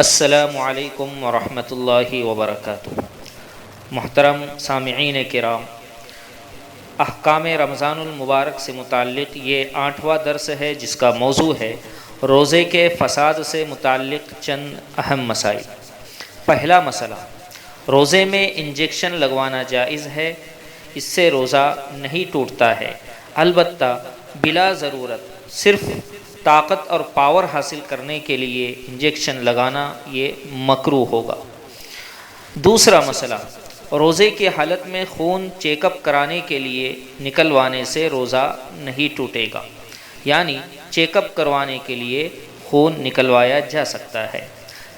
السلام علیکم ورحمۃ اللہ وبرکاتہ۔ محترم سامعین کرام، احکام رمضان المبارک سے متعلق یہ 8واں درس ہے جس کا موضوع ہے روزے کے فساد سے متعلق چند اہم مسائل۔ پہلا مسئلہ، روزے میں انجیکشن لگوانا جائز ہے، اس سے روزہ نہیں ٹوٹتا ہے، البتہ بلا ضرورت صرف طاقت اور پاور حاصل کرنے کے لیے انجیکشن لگانا یہ مکروہ ہوگا۔ دوسرا مسئلہ، روزے کی حالت میں خون چیک اپ کرانے کے لیے نکلوانے سے روزہ نہیں ٹوٹے گا، یعنی چیک اپ کروانے کے لیے خون نکلوایا جا سکتا ہے۔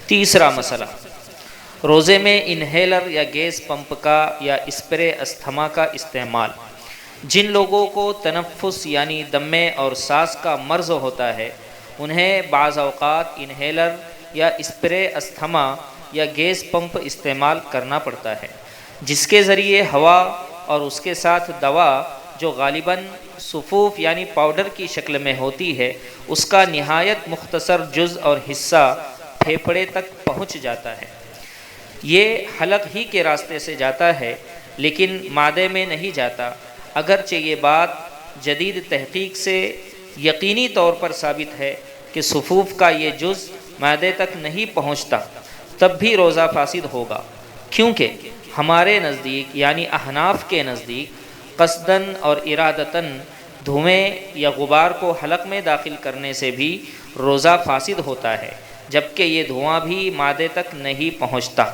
تیسرا مسئلہ، روزے میں انہیلر یا گیس پمپ کا یا اسپرے استھما کا استعمال۔ جن لوگوں کو تنفس یعنی دمے اور سانس کا مرض ہوتا ہے انہیں بعض اوقات انہیلر یا اسپرے استھما یا گیس پمپ استعمال کرنا پڑتا ہے، جس کے ذریعے ہوا اور اس کے ساتھ دوا جو غالباً صفوف یعنی پاؤڈر کی شکل میں ہوتی ہے اس کا نہایت مختصر جزء اور حصہ پھیپھڑے تک پہنچ جاتا ہے۔ یہ حلق ہی کے راستے سے جاتا ہے لیکن معدے میں نہیں جاتا۔ اگرچہ یہ بات جدید تحقیق سے یقینی طور پر ثابت ہے کہ صفوف کا یہ جزء معدے تک نہیں پہنچتا، تب بھی روزہ فاسد ہوگا، کیونکہ ہمارے نزدیک یعنی احناف کے نزدیک قصداً اور ارادتاً دھوئیں یا غبار کو حلق میں داخل کرنے سے بھی روزہ فاسد ہوتا ہے، جبکہ یہ دھواں بھی معدے تک نہیں پہنچتا۔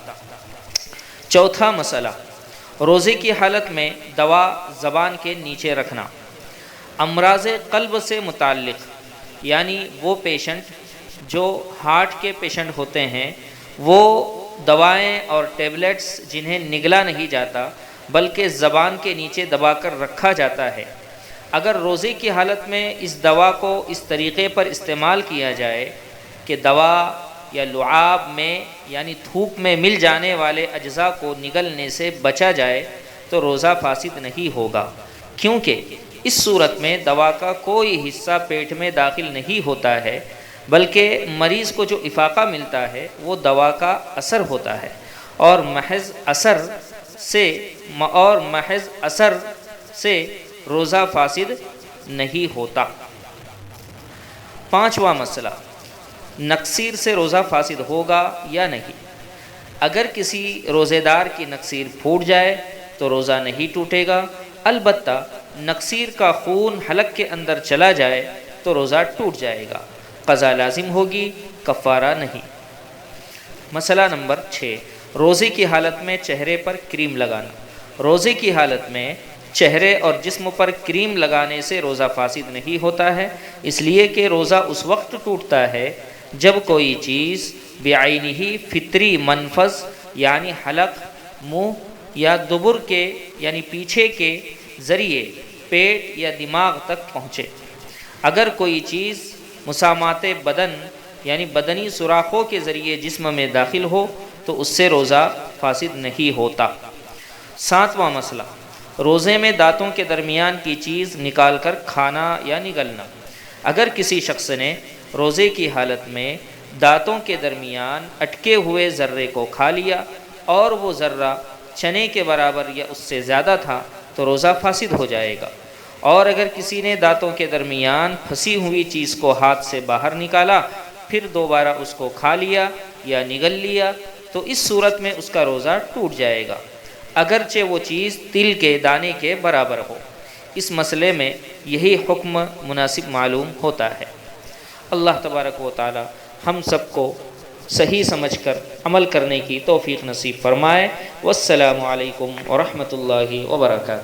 چوتھا مسئلہ، روزے کی حالت میں دوا زبان کے نیچے رکھنا۔ امراض قلب سے متعلق یعنی وہ پیشنٹ جو ہارٹ کے پیشنٹ ہوتے ہیں وہ دوائیں اور ٹیبلٹس جنہیں نگلا نہیں جاتا بلکہ زبان کے نیچے دبا کر رکھا جاتا ہے، اگر روزے کی حالت میں اس دوا کو اس طریقے پر استعمال کیا جائے کہ دوا یا لعاب میں یعنی تھوک میں مل جانے والے اجزاء کو نگلنے سے بچا جائے تو روزہ فاسد نہیں ہوگا، کیونکہ اس صورت میں دوا کا کوئی حصہ پیٹ میں داخل نہیں ہوتا ہے بلکہ مریض کو جو افاقہ ملتا ہے وہ دوا کا اثر ہوتا ہے اور محض اثر سے روزہ فاسد نہیں ہوتا۔ پانچواں مسئلہ، نقصیر سے روزہ فاسد ہوگا یا نہیں۔ اگر کسی روزے دار کی نقصیر پھوٹ جائے تو روزہ نہیں ٹوٹے گا، البتہ نقصیر کا خون حلق کے اندر چلا جائے تو روزہ ٹوٹ جائے گا، قضا لازم ہوگی، کفارہ نہیں۔ مسئلہ نمبر 6، روزے کی حالت میں چہرے پر کریم لگانا۔ روزے کی حالت میں چہرے اور جسم پر کریم لگانے سے روزہ فاسد نہیں ہوتا ہے، اس لیے کہ روزہ اس وقت ٹوٹتا ہے جب کوئی چیز بعینہ فطری منفذ یعنی حلق، منہ یا دبر کے یعنی پیچھے کے ذریعے پیٹ یا دماغ تک پہنچے۔ اگر کوئی چیز مسامات بدن یعنی بدنی سوراخوں کے ذریعے جسم میں داخل ہو تو اس سے روزہ فاسد نہیں ہوتا۔ ساتواں مسئلہ، روزے میں دانتوں کے درمیان کی چیز نکال کر کھانا یا نگلنا۔ اگر کسی شخص نے روزے کی حالت میں دانتوں کے درمیان اٹکے ہوئے ذرے کو کھا لیا اور وہ ذرہ چنے کے برابر یا اس سے زیادہ تھا تو روزہ فاسد ہو جائے گا، اور اگر کسی نے دانتوں کے درمیان پھنسی ہوئی چیز کو ہاتھ سے باہر نکالا پھر دوبارہ اس کو کھا لیا یا نگل لیا تو اس صورت میں اس کا روزہ ٹوٹ جائے گا، اگرچہ وہ چیز تل کے دانے کے برابر ہو۔ اس مسئلے میں یہی حکم مناسب معلوم ہوتا ہے۔ اللہ تبارک و تعالی ہم سب کو صحیح سمجھ کر عمل کرنے کی توفیق نصیب فرمائے۔ والسلام علیکم ورحمۃ اللہ وبرکاتہ۔